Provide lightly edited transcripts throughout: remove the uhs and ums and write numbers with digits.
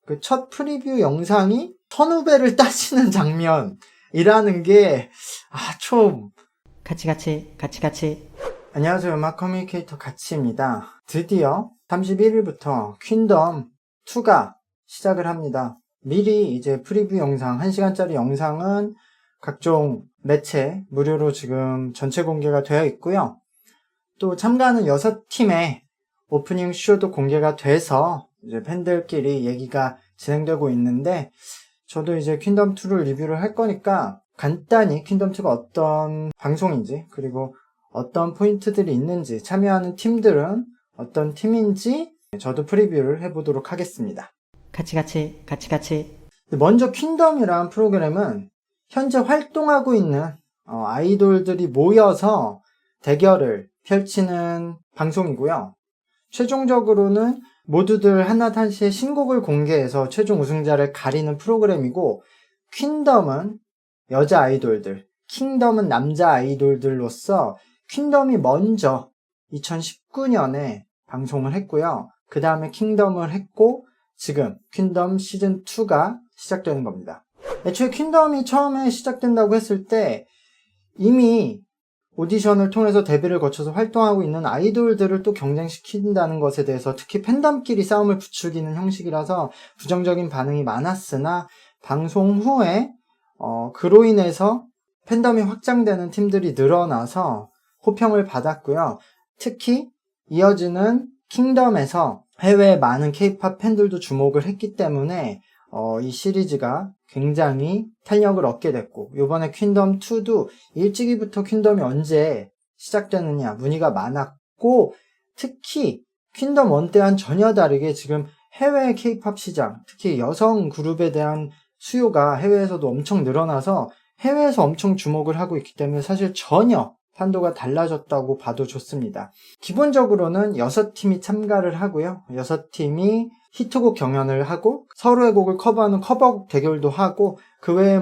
그 첫 프리뷰 영상이 선후배를 따지는 장면이라는 게 좀 같이. 안녕하세요. 음악 커뮤니케이터 가치입니다. 드디어 31일부터 퀸덤 2가 시작을 합니다. 미리 이제 프리뷰 영상 1시간짜리 영상은 각종 매체 무료로 지금 전체 공개가 되어 있고요. 또 참가하는 6팀의 오프닝 쇼도 공개가 돼서 이제 팬들끼리 얘기가 진행되고 있는데, 저도 이제 퀸덤 2를 리뷰를 할 거니까 간단히 퀸덤 2가 어떤 방송인지, 그리고 어떤 포인트들이 있는지, 참여하는 팀들은 어떤 팀인지 저도 프리뷰를 해보도록 하겠습니다. 같이. 먼저 퀸덤이란 프로그램은 현재 활동하고 있는 아이돌들이 모여서 대결을 펼치는 방송이고요. 최종적으로는 모두들 하나둘씩 신곡을 공개해서 최종 우승자를 가리는 프로그램이고, 퀸덤은 여자 아이돌들, 킹덤은 남자 아이돌들로서 퀸덤이 먼저 2019년에 방송을 했고요. 그 다음에 킹덤을 했고, 지금 퀸덤 시즌2가 시작되는 겁니다. 애초에 퀸덤이 처음에 시작된다고 했을 때 이미 오디션을 통해서 데뷔를 거쳐서 활동하고 있는 아이돌들을 또 경쟁시킨다는 것에 대해서, 특히 팬덤끼리 싸움을 부추기는 형식이라서 부정적인 반응이 많았으나, 방송 후에 그로 인해서 팬덤이 확장되는 팀들이 늘어나서 호평을 받았고요. 특히 이어지는 킹덤에서 해외에 많은 K-POP 팬들도 주목을 했기 때문에 이 시리즈가 굉장히 탄력을 얻게 됐고, 이번에 퀸덤2도 일찍이부터 퀸덤이 언제 시작되느냐 문의가 많았고, 특히 퀸덤1 때와는 전혀 다르게 지금 해외 K-POP 시장, 특히 여성 그룹에 대한 수요가 해외에서도 엄청 늘어나서 해외에서 엄청 주목을 하고 있기 때문에 사실 전혀 판도가 달라졌다고 봐도 좋습니다. 기본적으로는 6팀이 참가를 하고요. 6팀이 히트곡 경연을 하고 서로의 곡을 커버하는 커버곡 대결도 하고, 그 외에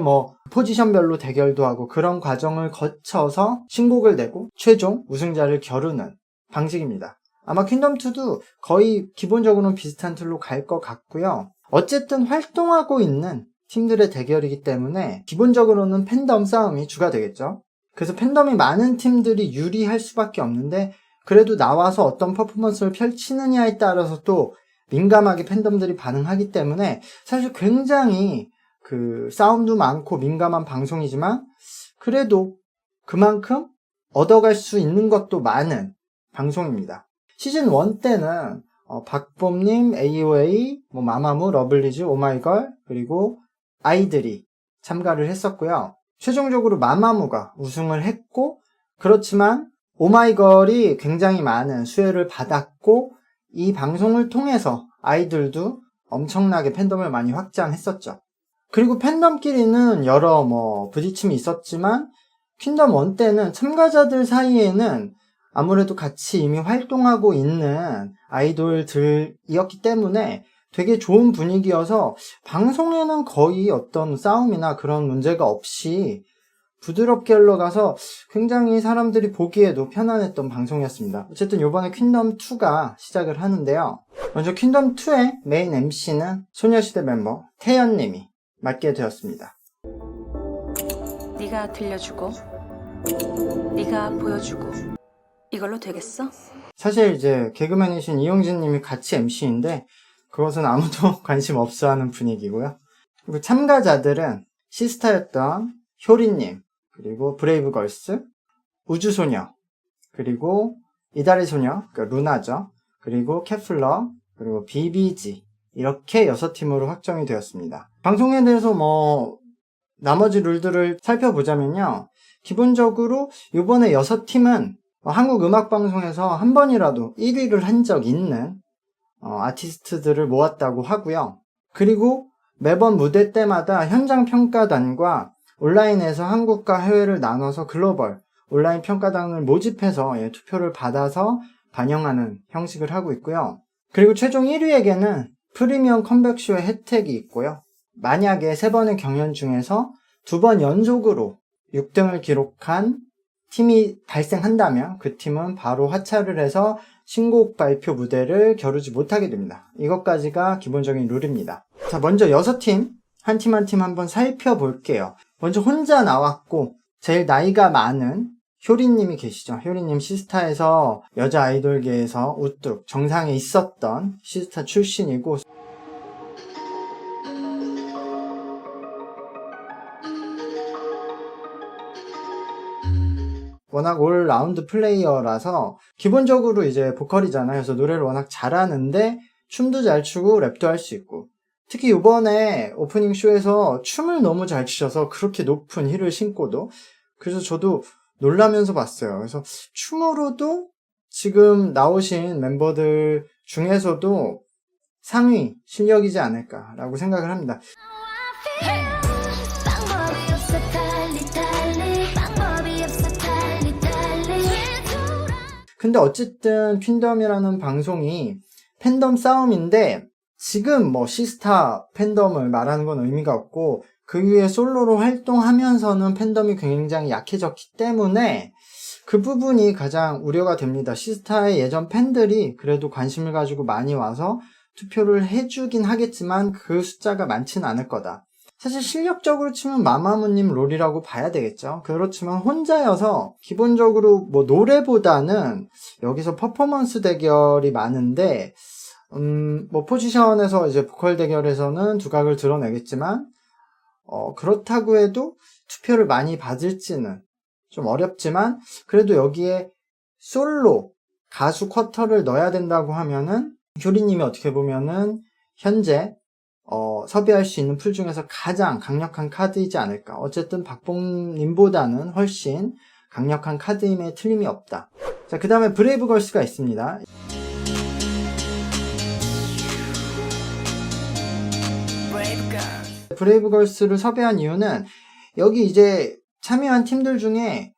포지션별로 대결도 하고, 그런 과정을 거쳐서 신곡을 내고 최종 우승자를 겨루는 방식입니다. 아마 퀸덤2도 거의 기본적으로는 비슷한 틀로 갈 것 같고요. 어쨌든 활동하고 있는 팀들의 대결이기 때문에 기본적으로는 팬덤 싸움이 주가 되겠죠. 그래서 팬덤이 많은 팀들이 유리할 수밖에 없는데, 그래도 나와서 어떤 퍼포먼스를 펼치느냐에 따라서 또 민감하게 팬덤들이 반응하기 때문에 사실 굉장히 싸움도 많고 민감한 방송이지만, 그래도 그만큼 얻어갈 수 있는 것도 많은 방송입니다. 시즌 1 때는 박봄님, AOA, 마마무, 러블리즈, 오마이걸, 그리고 아이들이 참가를 했었고요. 최종적으로 마마무가 우승을 했고, 그렇지만 오마이걸이 굉장히 많은 수혜를 받았고, 이 방송을 통해서 아이들도 엄청나게 팬덤을 많이 확장했었죠. 그리고 팬덤끼리는 여러 부딪힘이 있었지만, 퀸덤 1 때는 참가자들 사이에는 아무래도 같이 이미 활동하고 있는 아이돌들이었기 때문에 되게 좋은 분위기여서 방송에는 거의 어떤 싸움이나 그런 문제가 없이 부드럽게 흘러가서 굉장히 사람들이 보기에도 편안했던 방송이었습니다. 어쨌든 이번에 퀸덤2가 시작을 하는데요. 먼저 퀸덤2의 메인 MC는 소녀시대 멤버 태연님이 맡게 되었습니다. 네가 들려주고 네가 보여주고 이걸로 되겠어? 사실 이제 개그맨이신 이용진님이 같이 MC인데 그것은 아무도 관심 없어 하는 분위기고요. 그리고 참가자들은 시스타였던 효리님, 그리고 브레이브걸스, 우주소녀, 그리고 이달의소녀, 그러니까 루나죠. 그리고 케플러, 그리고 BBG, 이렇게 6팀으로 확정이 되었습니다. 방송에 대해서 나머지 룰들을 살펴보자면요. 기본적으로 이번에 6팀은 한국음악방송에서 한 번이라도 1위를 한 적 있는 아티스트들을 모았다고 하고요. 그리고 매번 무대 때마다 현장 평가단과 온라인에서 한국과 해외를 나눠서 글로벌 온라인 평가단을 모집해서 투표를 받아서 반영하는 형식을 하고 있고요. 그리고 최종 1위에게는 프리미엄 컴백쇼의 혜택이 있고요. 만약에 3번의 경연 중에서 2번 연속으로 6등을 기록한 팀이 발생한다면 그 팀은 바로 하차를 해서 신곡 발표 무대를 겨루지 못하게 됩니다. 이것까지가 기본적인 룰입니다. 자, 먼저 6팀, 한 팀 한 팀 한번 살펴볼게요. 먼저 혼자 나왔고, 제일 나이가 많은 효리님이 계시죠. 효리님 시스타에서 여자 아이돌계에서 우뚝 정상에 있었던 시스타 출신이고, 워낙 올 라운드 플레이어라서 기본적으로 이제 보컬이잖아요. 그래서 노래를 워낙 잘하는데 춤도 잘 추고 랩도 할 수 있고, 특히 이번에 오프닝 쇼에서 춤을 너무 잘 추셔서 그렇게 높은 힐을 신고도, 그래서 저도 놀라면서 봤어요. 그래서 춤으로도 지금 나오신 멤버들 중에서도 상위 실력이지 않을까라고 생각을 합니다. 방법이 없어 달리 방법이 없어 달리 근데 어쨌든 퀸덤이라는 방송이 팬덤 싸움인데, 지금 뭐 시스타 팬덤을 말하는 건 의미가 없고, 그 위에 솔로로 활동하면서는 팬덤이 굉장히 약해졌기 때문에 그 부분이 가장 우려가 됩니다. 시스타의 예전 팬들이 그래도 관심을 가지고 많이 와서 투표를 해주긴 하겠지만 그 숫자가 많지는 않을 거다. 사실 실력적으로 치면 마마무님 롤이라고 봐야 되겠죠. 그렇지만 혼자여서 기본적으로 뭐 노래보다는 여기서 퍼포먼스 대결이 많은데, 뭐 포지션에서 이제 보컬 대결에서는 두각을 드러내겠지만, 그렇다고 해도 투표를 많이 받을지는 좀 어렵지만, 그래도 여기에 솔로 가수 쿼터를 넣어야 된다고 하면은 효리님이 어떻게 보면은 현재 섭외할 수 있는 풀 중에서 가장 강력한 카드이지 않을까. 어쨌든 박봉님보다는 훨씬 강력한 카드임에 틀림이 없다. 자, 그 다음에 브레이브걸스가 있습니다. 브레이브걸스를 섭외한 이유는 여기 이제 참여한 팀들 중에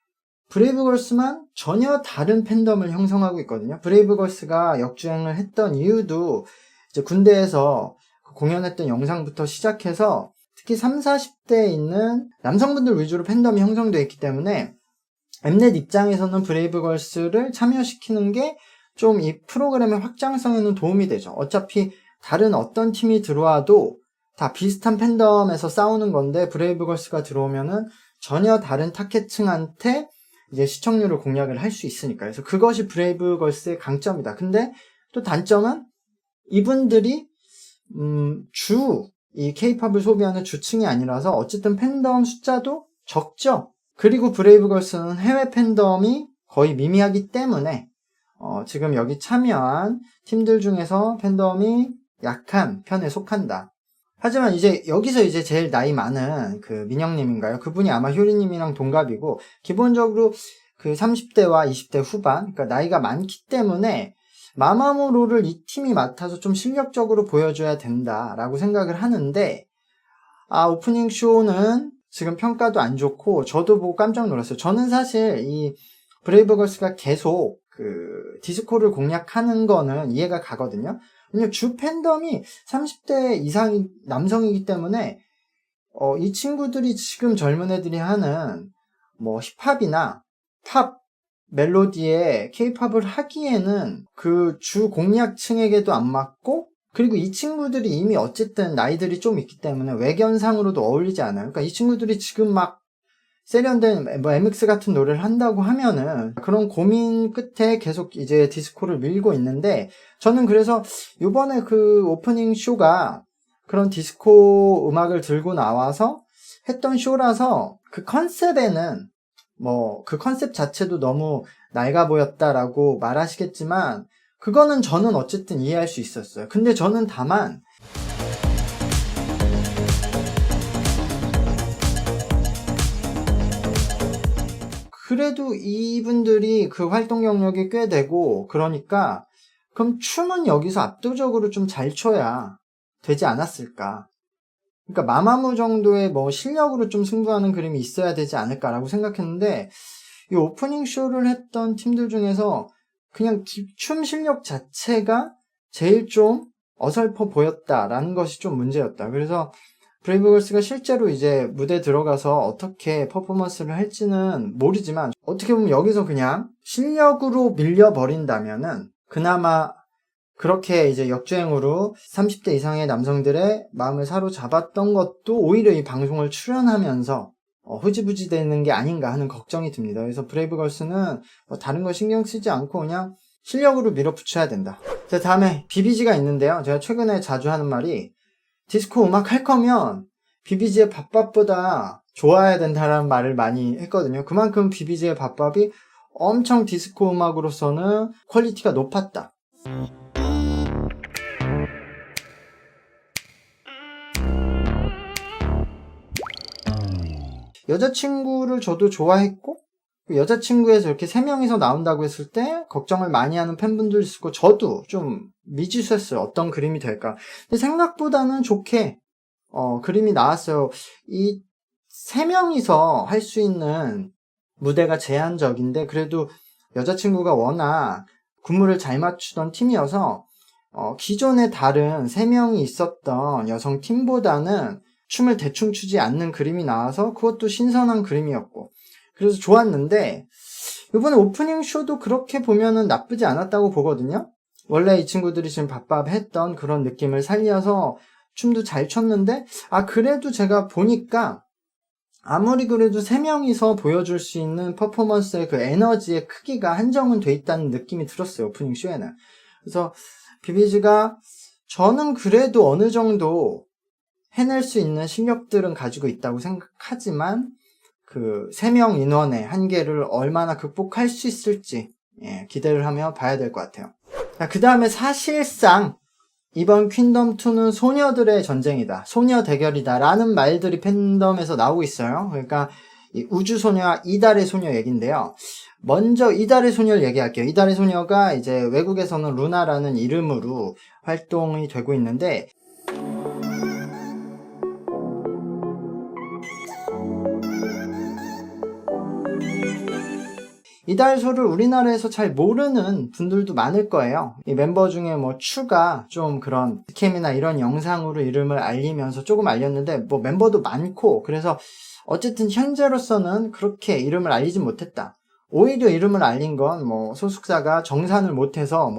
브레이브걸스만 전혀 다른 팬덤을 형성하고 있거든요. 브레이브걸스가 역주행을 했던 이유도 이제 군대에서 공연했던 영상부터 시작해서 특히 30, 40대에 있는 남성분들 위주로 팬덤이 형성되어 있기 때문에 엠넷 입장에서는 브레이브걸스를 참여시키는 게 좀 이 프로그램의 확장성에는 도움이 되죠. 어차피 다른 어떤 팀이 들어와도 다 비슷한 팬덤에서 싸우는 건데, 브레이브걸스가 들어오면은 전혀 다른 타겟층한테 이제 시청률을 공략을 할 수 있으니까. 그래서 그것이 브레이브걸스의 강점이다. 근데 또 단점은 이분들이 이 케이팝을 소비하는 주층이 아니라서 어쨌든 팬덤 숫자도 적죠. 그리고 브레이브걸스는 해외 팬덤이 거의 미미하기 때문에 지금 여기 참여한 팀들 중에서 팬덤이 약한 편에 속한다. 하지만 이제 여기서 이제 제일 나이 많은 그 민영님인가요? 그분이 아마 효리님이랑 동갑이고, 기본적으로 그 30대와 20대 후반, 그러니까 나이가 많기 때문에 마마무로를 이 팀이 맡아서 좀 실력적으로 보여줘야 된다라고 생각을 하는데, 오프닝 쇼는 지금 평가도 안 좋고 저도 보고 깜짝 놀랐어요. 저는 사실 이 브레이브걸스가 계속 그 디스코를 공략하는 거는 이해가 가거든요. 왜냐면 주 팬덤이 30대 이상 남성이기 때문에 이 친구들이 지금 젊은 애들이 하는 뭐 힙합이나 팝 멜로디에 케이팝을 하기에는 그 주 공략층에게도 안 맞고, 그리고 이 친구들이 이미 어쨌든 나이들이 좀 있기 때문에 외견상으로도 어울리지 않아요. 그러니까 이 친구들이 지금 막 세련된 뭐 MX 같은 노래를 한다고 하면은 그런 고민 끝에 계속 이제 디스코를 밀고 있는데, 저는 그래서 요번에 그 오프닝 쇼가 그런 디스코 음악을 들고 나와서 했던 쇼라서 그 컨셉에는 뭐 그 컨셉 자체도 너무 낡아 보였다라고 말하시겠지만, 그거는 저는 어쨌든 이해할 수 있었어요. 근데 저는 다만 그래도 이분들이 그 활동 경력이 꽤 되고 그러니까, 그럼 춤은 여기서 압도적으로 좀 잘 춰야 되지 않았을까. 그러니까 마마무 정도의 뭐 실력으로 좀 승부하는 그림이 있어야 되지 않을까라고 생각했는데, 이 오프닝 쇼를 했던 팀들 중에서 그냥 춤 실력 자체가 제일 좀 어설퍼 보였다라는 것이 좀 문제였다. 그래서 브레이브걸스가 실제로 이제 무대 들어가서 어떻게 퍼포먼스를 할지는 모르지만, 어떻게 보면 여기서 그냥 실력으로 밀려버린다면은 그나마 그렇게 이제 역주행으로 30대 이상의 남성들의 마음을 사로잡았던 것도 오히려 이 방송을 출연하면서 흐지부지 되는 게 아닌가 하는 걱정이 듭니다. 그래서 브레이브걸스는 다른 거 신경 쓰지 않고 그냥 실력으로 밀어붙여야 된다. 자, 다음에 BBG가 있는데요. 제가 최근에 자주 하는 말이 디스코 음악 할 거면 BBG의 밥밥보다 좋아야 된다라는 말을 많이 했거든요. 그만큼 BBG의 밥밥이 엄청 디스코 음악으로서는 퀄리티가 높았다. 여자친구를 저도 좋아했고 여자친구에서 이렇게 3명이서 나온다고 했을 때 걱정을 많이 하는 팬분들 있고 저도 좀 미지수했어요. 어떤 그림이 될까. 근데 생각보다는 좋게 그림이 나왔어요. 이 3명이서 할 수 있는 무대가 제한적인데 그래도 여자친구가 워낙 군무를 잘 맞추던 팀이어서 기존에 다른 3명이 있었던 여성 팀보다는 춤을 대충 추지 않는 그림이 나와서 그것도 신선한 그림이었고 그래서 좋았는데 이번에 오프닝 쇼도 그렇게 보면은 나쁘지 않았다고 보거든요. 원래 이 친구들이 지금 밥밥 했던 그런 느낌을 살려서 춤도 잘 췄는데 그래도 제가 보니까 아무리 그래도 3명이서 보여줄 수 있는 퍼포먼스의 그 에너지의 크기가 한정은 돼 있다는 느낌이 들었어요. 오프닝 쇼에는. 그래서 BBG가 저는 그래도 어느 정도 해낼 수 있는 실력들은 가지고 있다고 생각하지만 그 3명 인원의 한계를 얼마나 극복할 수 있을지 기대를 하며 봐야 될 것 같아요. 그 다음에 사실상 이번 퀸덤2는 소녀들의 전쟁이다. 소녀 대결이다. 라는 말들이 팬덤에서 나오고 있어요. 그러니까 이 우주소녀와 이달의 소녀 얘기인데요. 먼저 이달의 소녀를 얘기할게요. 이달의 소녀가 이제 외국에서는 루나라는 이름으로 활동이 되고 있는데 이달소를 우리나라에서 잘 모르는 분들도 많을 거예요. 이 멤버 중에 추가 좀 그런 스캠이나 이런 영상으로 이름을 알리면서 조금 알렸는데 멤버도 많고 그래서 어쨌든 현재로서는 그렇게 이름을 알리지 못했다. 오히려 이름을 알린 건 소속사가 정산을 못해서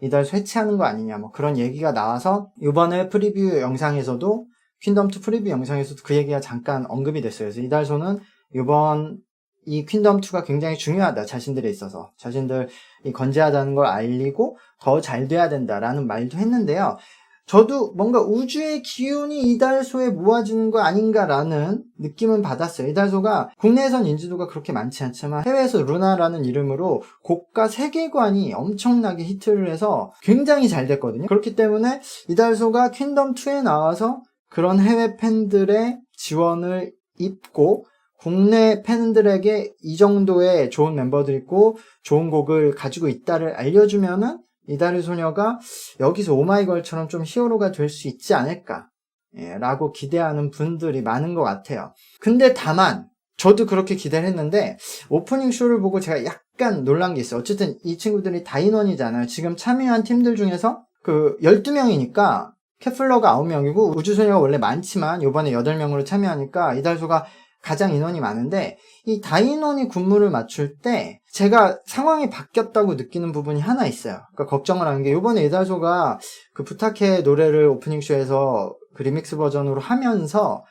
이달소 해체하는 거 아니냐 그런 얘기가 나와서 이번에 프리뷰 영상에서도 퀸덤2 프리뷰 영상에서도 그 얘기가 잠깐 언급이 됐어요. 그래서 이달소는 이번 이 퀸덤2가 굉장히 중요하다. 자신들에 있어서. 자신들이 건재하다는 걸 알리고 더 잘 돼야 된다라는 말도 했는데요. 저도 뭔가 우주의 기운이 이달소에 모아지는 거 아닌가라는 느낌은 받았어요. 이달소가 국내에선 인지도가 그렇게 많지 않지만 해외에서 루나라는 이름으로 곡과 세계관이 엄청나게 히트를 해서 굉장히 잘 됐거든요. 그렇기 때문에 이달소가 퀸덤2에 나와서 그런 해외 팬들의 지원을 입고 국내 팬들에게 이 정도의 좋은 멤버들 있고 좋은 곡을 가지고 있다를 알려주면은 이달의 소녀가 여기서 오마이걸처럼 좀 히어로가 될 수 있지 않을까 라고 기대하는 분들이 많은 것 같아요. 근데 다만 저도 그렇게 기대를 했는데 오프닝 쇼를 보고 제가 약간 놀란 게 있어요. 어쨌든 이 친구들이 다인원이잖아요. 지금 참여한 팀들 중에서 그 12명이니까 케플러가 9명이고 우주소녀가 원래 많지만 이번에 8명으로 참여하니까 이달소가 가장 인원이 많은데 이 다인원이 군무를 맞출 때 제가 상황이 바뀌었다고 느끼는 부분이 하나 있어요. 그러니까 걱정을 하는 게 이번에 이달소가 그 부탁해 노래를 오프닝쇼에서 그 리믹스 버전으로 하면서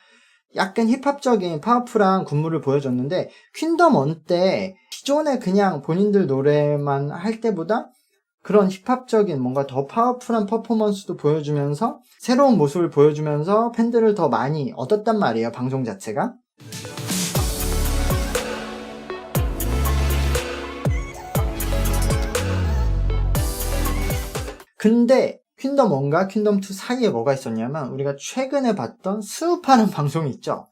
약간 힙합적인 파워풀한 군무를 보여줬는데 퀸덤1 때 기존에 그냥 본인들 노래만 할 때보다 그런 힙합적인 뭔가 더 파워풀한 퍼포먼스도 보여주면서 새로운 모습을 보여주면서 팬들을 더 많이 얻었단 말이에요. 방송 자체가. 근데 퀸덤1과 퀸덤2 사이에 뭐가 있었냐면 우리가 최근에 봤던 스우파라는 방송이 있죠.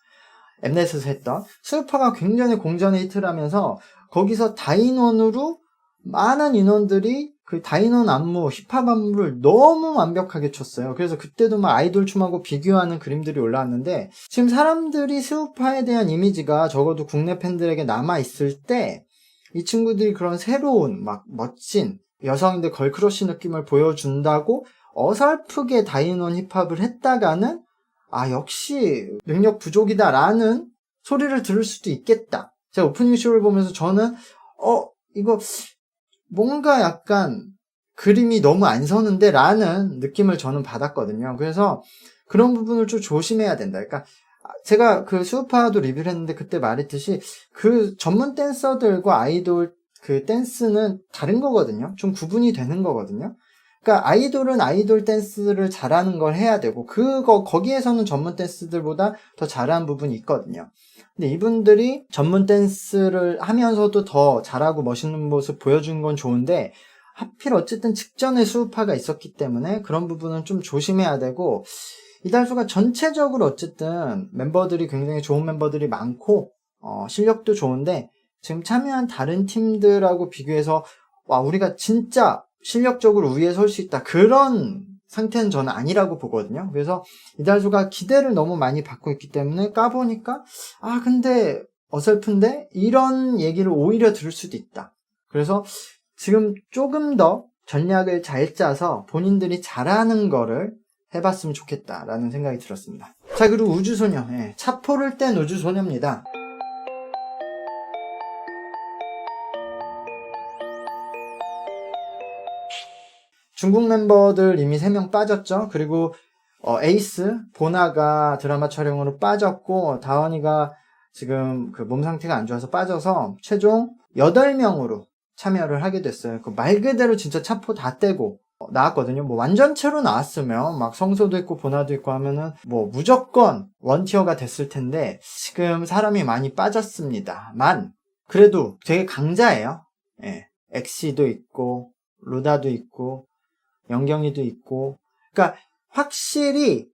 엠넷에서 했던 스우파가 굉장히 공전의 히트를 하면서 거기서 다인원으로 많은 인원들이 그 다인원 안무, 힙합 안무를 너무 완벽하게 췄어요. 그래서 그때도 막 아이돌 춤하고 비교하는 그림들이 올라왔는데 지금 사람들이 스우파에 대한 이미지가 적어도 국내 팬들에게 남아있을 때 이 친구들이 그런 새로운 막 멋진 여성인데 걸크러쉬 느낌을 보여준다고 어설프게 다인원 힙합을 했다가는 역시 능력 부족이다라는 소리를 들을 수도 있겠다. 제가 오프닝 쇼를 보면서 저는 이거 뭔가 약간 그림이 너무 안 서는데 라는 느낌을 저는 받았거든요. 그래서 그런 부분을 좀 조심해야 된다. 그러니까 제가 그 수우파도 리뷰를 했는데 그때 말했듯이 그 전문 댄서들과 아이돌 그 댄스는 다른 거거든요. 좀 구분이 되는 거거든요. 그러니까 아이돌은 아이돌 댄스를 잘하는 걸 해야 되고 거기에서는 전문 댄스들보다 더 잘하는 부분이 있거든요. 근데 이분들이 전문 댄스를 하면서도 더 잘하고 멋있는 모습 보여준 건 좋은데 하필 어쨌든 직전에 수우파가 있었기 때문에 그런 부분은 좀 조심해야 되고, 이달수가 전체적으로 어쨌든 멤버들이 굉장히 좋은 멤버들이 많고 실력도 좋은데 지금 참여한 다른 팀들하고 비교해서 와 우리가 진짜 실력적으로 위에 설 수 있다 그런 상태는 저는 아니라고 보거든요. 그래서 이달수가 기대를 너무 많이 받고 있기 때문에 까보니까 근데 어설픈데 이런 얘기를 오히려 들을 수도 있다. 그래서 지금 조금 더 전략을 잘 짜서 본인들이 잘하는 거를 해봤으면 좋겠다라는 생각이 들었습니다. 자, 그리고 우주소녀. 차포를 뗀 우주소녀입니다. 중국 멤버들 이미 3명 빠졌죠. 그리고 에이스, 보나가 드라마 촬영으로 빠졌고, 다원이가 지금 그 몸 상태가 안 좋아서 빠져서 최종 8명으로 참여를 하게 됐어요. 말 그대로 진짜 차포 다 떼고 나왔거든요. 뭐 완전체로 나왔으면 막 성소도 있고 보나도 있고 하면은 뭐 무조건 원티어가 됐을 텐데 지금 사람이 많이 빠졌습니다만 그래도 되게 강자예요. 엑시도 있고 루다도 있고 영경이도 있고, 그러니까 확실히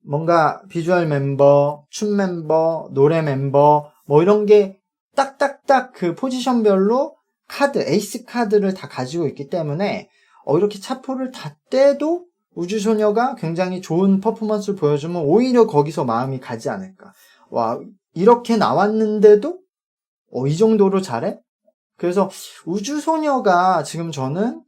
뭔가 비주얼 member, 춤 멤버, 노래 멤버 뭐 이런 게 딱딱딱 그 포지션별로 카드, 에이스 카드를 다 가지고 있기 때문에 이렇게 차포를 다 떼도 우주소녀가 굉장히 좋은 퍼포먼스를 보여주면 오히려 거기서 마음이 가지 않을까. 와, 이렇게 나왔는데도 이 정도로 잘해? 그래서 우주소녀가 지금 저는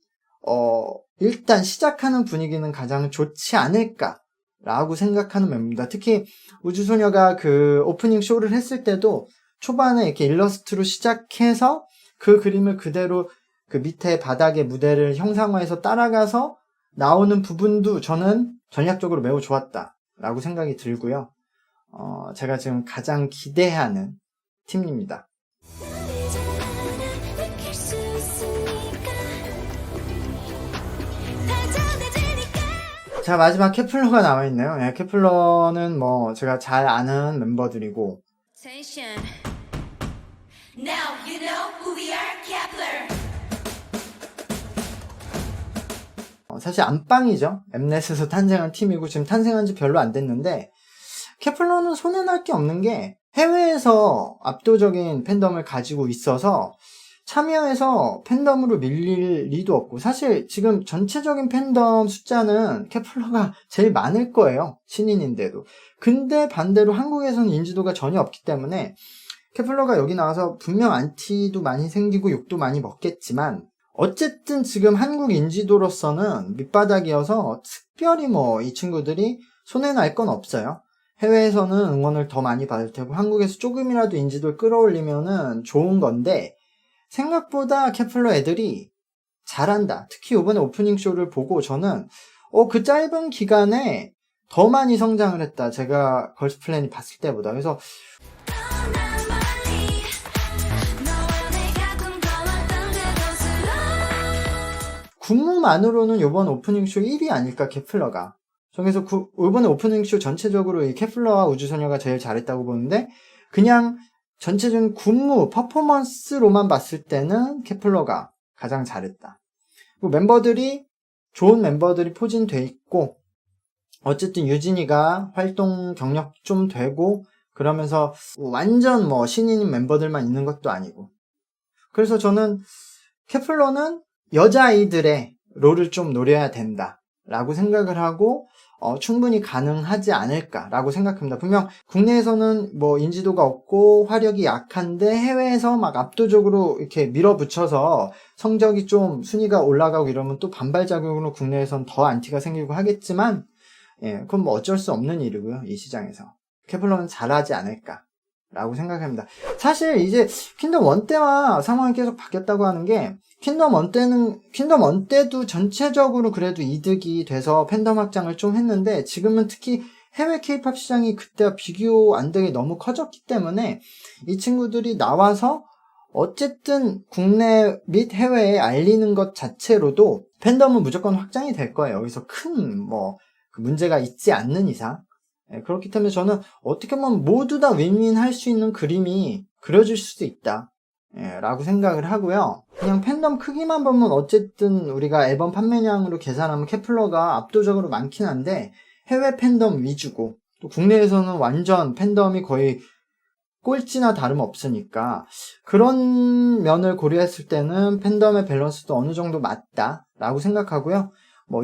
일단 시작하는 분위기는 가장 좋지 않을까라고 생각하는 멤버입니다. 특히 우주소녀가 그 오프닝 쇼를 했을 때도 초반에 이렇게 일러스트로 시작해서 그 그림을 그대로 그 밑에 바닥의 무대를 형상화해서 따라가서 나오는 부분도 저는 전략적으로 매우 좋았다라고 생각이 들고요. 제가 지금 가장 기대하는 팀입니다. 자, 마지막 케플러가 남아있네요. 케플러는 뭐 제가 잘 아는 멤버들이고 Now you know who we are, Kepler. 사실 안방이죠. 엠넷에서 탄생한 팀이고 지금 탄생한 지 별로 안 됐는데 케플러는 손해날 게 없는 게 해외에서 압도적인 팬덤을 가지고 있어서 참여해서 팬덤으로 밀릴 리도 없고, 사실 지금 전체적인 팬덤 숫자는 케플러가 제일 많을 거예요. 신인인데도. 근데 반대로 한국에서는 인지도가 전혀 없기 때문에 케플러가 여기 나와서 분명 안티도 많이 생기고 욕도 많이 먹겠지만 어쨌든 지금 한국 인지도로서는 밑바닥이어서 특별히 뭐 이 친구들이 손해날 건 없어요. 해외에서는 응원을 더 많이 받을 테고 한국에서 조금이라도 인지도를 끌어올리면은 좋은 건데 생각보다 케플러 애들이 잘한다. 특히 이번에 오프닝 쇼를 보고 저는 그 짧은 기간에 더 많이 성장을 했다. 제가 걸스 플래닛 봤을 때보다. 그래서 군무만으로는 이번 오프닝쇼 1위 아닐까, 케플러가. 그래서 이번에 오프닝쇼 전체적으로 이 케플러와 우주소녀가 제일 잘했다고 보는데, 그냥 전체적인 군무, 퍼포먼스로만 봤을 때는 케플러가 가장 잘했다. 그리고 멤버들이, 좋은 멤버들이 포진돼 있고, 어쨌든 유진이가 활동 경력 좀 되고, 그러면서 완전 뭐 신인 멤버들만 있는 것도 아니고. 그래서 저는 케플러는 여자아이들의 롤을 좀 노려야 된다라고 생각을 하고 충분히 가능하지 않을까라고 생각합니다. 분명 국내에서는 뭐 인지도가 없고 화력이 약한데 해외에서 막 압도적으로 이렇게 밀어붙여서 성적이 좀 순위가 올라가고 이러면 또 반발작용으로 국내에선 더 안티가 생기고 하겠지만 그건 뭐 어쩔 수 없는 일이고요. 이 시장에서. 케플러는 잘하지 않을까. 라고 생각합니다. 사실 이제 킹덤 1 때와 상황이 계속 바뀌었다고 하는 게 킹덤 1 때도 전체적으로 그래도 이득이 돼서 팬덤 확장을 좀 했는데 지금은 특히 해외 케이팝 시장이 그때와 비교 안 되게 너무 커졌기 때문에 이 친구들이 나와서 어쨌든 국내 및 해외에 알리는 것 자체로도 팬덤은 무조건 확장이 될 거예요. 여기서 큰 문제가 있지 않는 이상. 그렇기 때문에 저는 어떻게 보면 모두 다 윈윈 할 수 있는 그림이 그려질 수도 있다. 라고 생각을 하고요. 그냥 팬덤 크기만 보면 어쨌든 우리가 앨범 판매량으로 계산하면 케플러가 압도적으로 많긴 한데 해외 팬덤 위주고 또 국내에서는 완전 팬덤이 거의 꼴찌나 다름없으니까 그런 면을 고려했을 때는 팬덤의 밸런스도 어느 정도 맞다라고 생각하고요.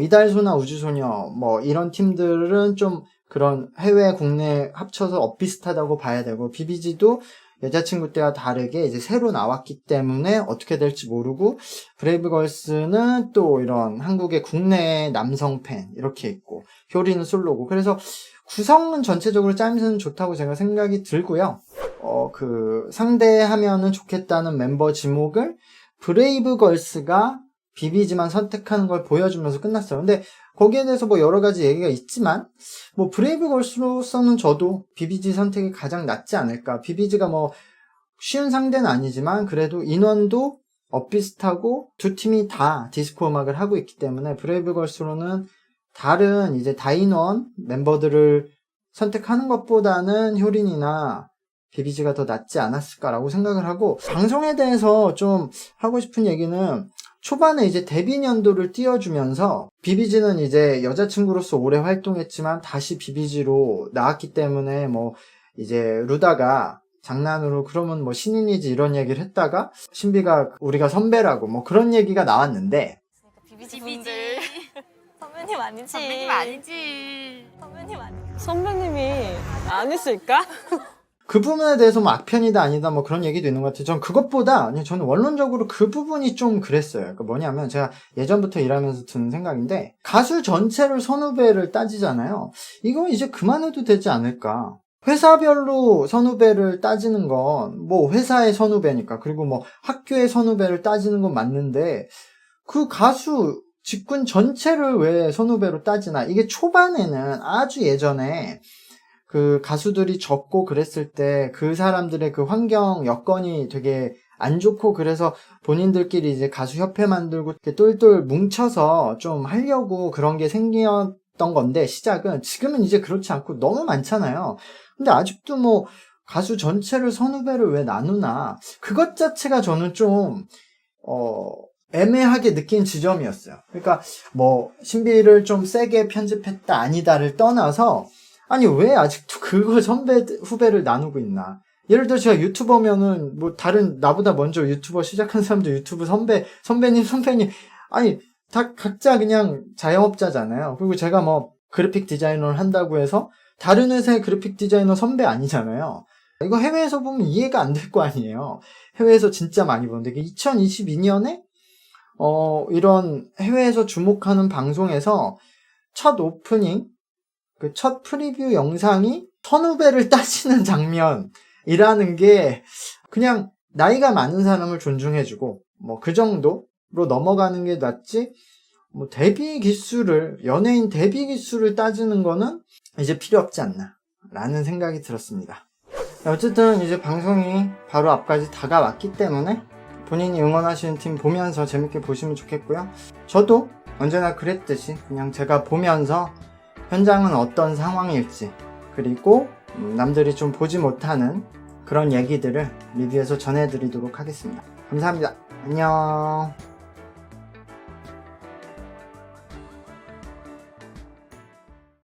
이달소나 우주소녀 이런 팀들은 좀 그런 해외 국내 합쳐서 비슷하다고 봐야 되고 비비지도 여자친구 때와 다르게 이제 새로 나왔기 때문에 어떻게 될지 모르고 브레이브걸스는 또 이런 한국의 국내 남성 팬 이렇게 있고 효리는 솔로고 그래서 구성은 전체적으로 짜임새는 좋다고 제가 생각이 들고요. 상대하면은 좋겠다는 멤버 지목을 브레이브걸스가 비비지만 선택하는 걸 보여주면서 끝났어요. 근데 거기에 대해서 여러 가지 얘기가 있지만 브레이브걸스로서는 저도 비비지 선택이 가장 낫지 않을까. 비비지가 쉬운 상대는 아니지만 그래도 인원도 비슷하고 두 팀이 다 디스코 음악을 하고 있기 때문에 브레이브걸스로는 다른 이제 다인원 멤버들을 선택하는 것보다는 효린이나 비비지가 더 낫지 않았을까라고 생각을 하고 방송에 대해서 좀 하고 싶은 얘기는 초반에 이제 데뷔 연도를 띄워주면서 비비지는 이제 여자친구로서 오래 활동했지만 다시 비비지로 나왔기 때문에 이제 루다가 장난으로 그러면 신인이지 이런 얘기를 했다가 신비가 우리가 선배라고 그런 얘기가 나왔는데 비비지 선배님 아니지. 선배님 아니지. 선배님이 아니실까? 그 부분에 대해서 악편이다 아니다 그런 얘기도 있는 것 같아요. 전 그것보다 저는 원론적으로 그 부분이 좀 그랬어요. 그러니까 뭐냐면 제가 예전부터 일하면서 드는 생각인데 가수 전체를 선후배를 따지잖아요. 이거 이제 그만해도 되지 않을까. 회사별로 선후배를 따지는 건 회사의 선후배니까 그리고 학교의 선후배를 따지는 건 맞는데 그 가수 직군 전체를 왜 선후배로 따지나. 이게 초반에는 아주 예전에 그 가수들이 적고 그랬을 때 그 사람들의 그 환경 여건이 되게 안 좋고 그래서 본인들끼리 이제 가수 협회 만들고 이렇게 똘똘 뭉쳐서 좀 하려고 그런 게 생겼던 건데 시작은 지금은 이제 그렇지 않고 너무 많잖아요. 근데 아직도 가수 전체를 선후배를 왜 나누나 그것 자체가 저는 좀 애매하게 느낀 지점이었어요. 그러니까 신비를 좀 세게 편집했다 아니다를 떠나서 아니 왜 아직도 그거 선배 후배를 나누고 있나. 예를 들어 제가 유튜버면은 다른 나보다 먼저 유튜버 시작한 사람도 유튜브 선배님 아니 다 각자 그냥 자영업자잖아요. 그리고 제가 그래픽 디자이너를 한다고 해서 다른 회사의 그래픽 디자이너 선배 아니잖아요. 이거 해외에서 보면 이해가 안 될 거 아니에요. 해외에서 진짜 많이 보는데 2022년에 이런 해외에서 주목하는 방송에서 첫 오프닝 그 첫 프리뷰 영상이 선후배를 따지는 장면이라는 게 그냥 나이가 많은 사람을 존중해주고 그 정도로 넘어가는 게 낫지 연예인 데뷔 기수를 따지는 거는 이제 필요 없지 않나 라는 생각이 들었습니다. 어쨌든 이제 방송이 바로 앞까지 다가왔기 때문에 본인이 응원하시는 팀 보면서 재밌게 보시면 좋겠고요. 저도 언제나 그랬듯이 그냥 제가 보면서 현장은 어떤 상황일지 그리고 남들이 좀 보지 못하는 그런 얘기들을 리뷰에서 전해드리도록 하겠습니다. 감사합니다. 안녕.